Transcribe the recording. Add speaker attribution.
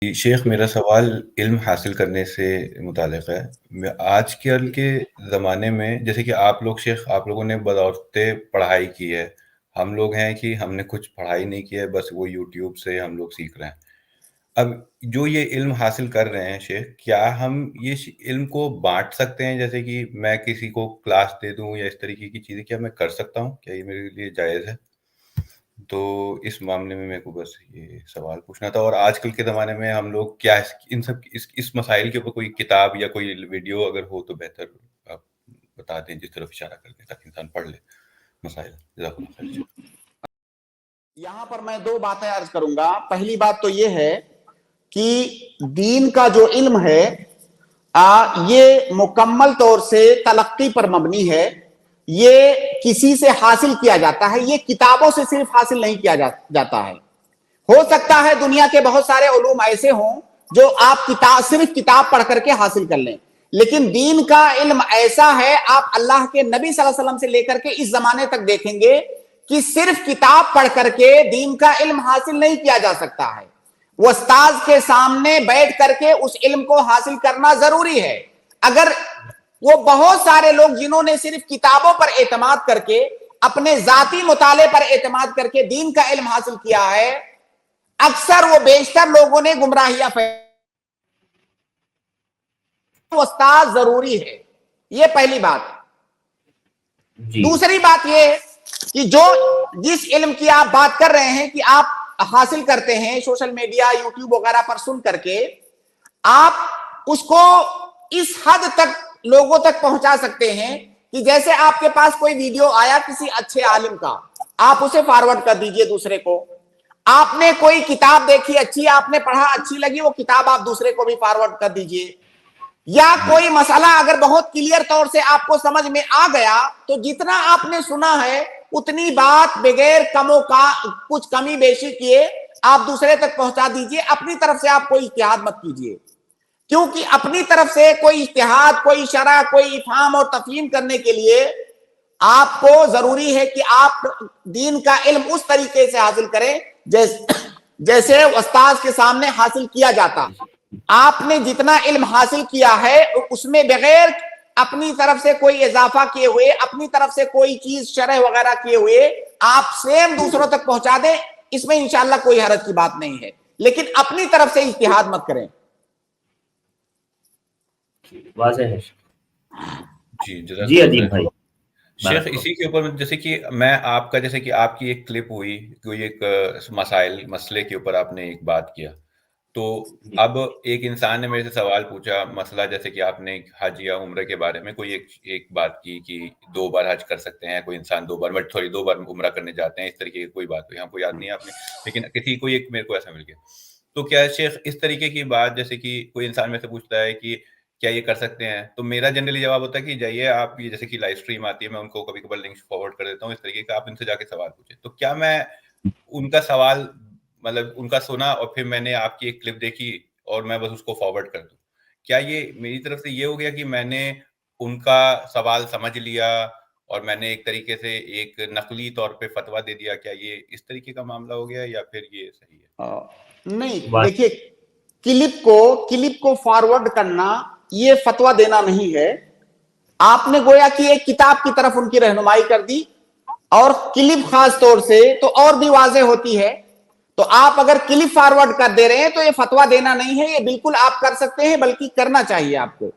Speaker 1: شیخ میرا سوال علم حاصل کرنے سے متعلق ہے۔ آج کل کے زمانے میں جیسے کہ آپ لوگ شیخ آپ لوگوں نے بدولتے پڑھائی کی ہے، ہم لوگ ہیں کہ ہم نے کچھ پڑھائی نہیں کی ہے، بس وہ یوٹیوب سے ہم لوگ سیکھ رہے ہیں۔ اب جو یہ علم حاصل کر رہے ہیں شیخ، کیا ہم یہ علم کو بانٹ سکتے ہیں؟ جیسے کہ میں کسی کو کلاس دے دوں یا اس طریقے کی چیزیں کیا میں کر سکتا ہوں؟ کیا یہ میرے لیے جائز ہے؟ تو اس معاملے میں میرے کو بس یہ سوال پوچھنا تھا۔ اور آج کل کے زمانے میں ہم لوگ کیا ان سب اس مسائل کے اوپر کوئی کتاب یا کوئی ویڈیو اگر ہو تو بہتر آپ بتا دیں، جس طرف اشارہ کر دیں تاکہ انسان پڑھ لے مسائل۔ جزاک اللہ خیر۔
Speaker 2: یہاں پر میں دو باتیں عرض کروں گا۔ پہلی بات تو یہ ہے کہ دین کا جو علم ہے یہ مکمل طور سے تلقی پر مبنی ہے، یہ کسی سے حاصل کیا جاتا ہے، یہ کتابوں سے صرف حاصل نہیں کیا جاتا ہے۔ ہو سکتا ہے دنیا کے بہت سارے علوم ایسے ہوں جو آپ صرف کتاب پڑھ کر کے حاصل کر لیں، لیکن دین کا علم ایسا ہے، آپ اللہ کے نبی صلی اللہ علیہ وسلم سے لے کر کے اس زمانے تک دیکھیں گے کہ صرف کتاب پڑھ کر کے دین کا علم حاصل نہیں کیا جا سکتا ہے، وہ استاذ کے سامنے بیٹھ کر کے اس علم کو حاصل کرنا ضروری ہے۔ اگر وہ بہت سارے لوگ جنہوں نے صرف کتابوں پر اعتماد کر کے، اپنے ذاتی مطالعے پر اعتماد کر کے دین کا علم حاصل کیا ہے، اکثر وہ بیشتر لوگوں نے گمراہیاں استاذ ضروری ہے۔ یہ پہلی بات۔ دوسری بات یہ کہ جس علم کی آپ بات کر رہے ہیں کہ آپ حاصل کرتے ہیں سوشل میڈیا یوٹیوب وغیرہ پر سن کر کے، آپ اس کو اس حد تک لوگوں تک پہنچا سکتے ہیں کہ جیسے آپ کے پاس کوئی ویڈیو آیا کسی اچھے عالم کا، آپ اسے فارورڈ کر دیجئے دوسرے کو۔ آپ نے کوئی کتاب دیکھی اچھی، آپ نے پڑھا اچھی لگی، وہ کتاب آپ دوسرے کو بھی فارورڈ کر دیجئے۔ یا کوئی مسئلہ اگر بہت کلیئر طور سے آپ کو سمجھ میں آ گیا تو جتنا آپ نے سنا ہے اتنی بات بغیر کچھ کمی بیشی کیے آپ دوسرے تک پہنچا دیجئے۔ اپنی طرف سے آپ کوئی اجتہاد مت کیجئے، کیونکہ اپنی طرف سے کوئی اجتہاد، کوئی شرح، کوئی افہام اور تفہیم کرنے کے لیے آپ کو ضروری ہے کہ آپ دین کا علم اس طریقے سے حاصل کریں جیسے استاذ کے سامنے حاصل کیا جاتا۔ آپ نے جتنا علم حاصل کیا ہے اس میں بغیر اپنی طرف سے کوئی اضافہ کیے ہوئے، اپنی طرف سے کوئی چیز شرح وغیرہ کیے ہوئے آپ سیم دوسروں تک پہنچا دیں، اس میں انشاءاللہ کوئی حرج کی بات نہیں ہے، لیکن اپنی طرف سے اجتہاد مت کریں۔
Speaker 1: واضح ہے جی ادیب بھائی۔ شیخ اسی کے اوپر جیسے کہ میں آپ کا جیسے کہ آپ کی ایک کلپ ہوئی، کوئی ایک مسئلے کے اوپر آپ نے ایک بات کیا، تو اب ایک انسان نے میرے سے سوال پوچھا، مسئلہ جیسے کہ آپ نے حج یا عمرہ کے بارے میں کوئی ایک بات کی کہ 2 بار حج کر سکتے ہیں کوئی انسان، 2 بار عمرہ کرنے جاتے ہیں، اس طریقے کی کوئی بات ہوئی، ہم کو یاد نہیں ہے آپ نے، لیکن کسی کو ایک میرے کو ایسا مل گیا۔ تو کیا شیخ اس طریقے کی بات جیسے کہ کوئی انسان میں سے پوچھتا ہے کہ کیا یہ کر سکتے ہیں، تو میرا جنرلی جواب ہوتا ہے کہ جائیے آپ، یہ جیسے کہ لائیو اسٹریم آتی ہے، میں ان کو کبھی کبھار لنک فارورڈ کر دیتا ہوں، اس طریقے کا آپ ان سے جا کے سوال پوچھیں۔ تو کیا میں ان کا سوال مطلب ان کا سنا اور پھر میں نے آپ کی ایک کلپ دیکھی اور میں بس اس کو فارورڈ کر دوں، کیا یہ میری طرف سے یہ ہو گیا کہ میں نے ان کا سوال سمجھ لیا اور میں نے ایک طریقے سے ایک نقلی طور پہ فتویٰ دے دیا؟ کیا یہ اس طریقے کا معاملہ ہو گیا یا پھر یہ صحیح ہے؟
Speaker 2: نہیں، دیکھیے کلپ کو فارورڈ کرنا یہ فتویٰ دینا نہیں ہے۔ آپ نے گویا کہ ایک کتاب کی طرف ان کی رہنمائی کر دی، اور کلپ خاص طور سے تو اور بھی واضح ہوتی ہے۔ تو آپ اگر کلپ فارورڈ کر دے رہے ہیں تو یہ فتویٰ دینا نہیں ہے، یہ بالکل آپ کر سکتے ہیں، بلکہ کرنا چاہیے آپ کو۔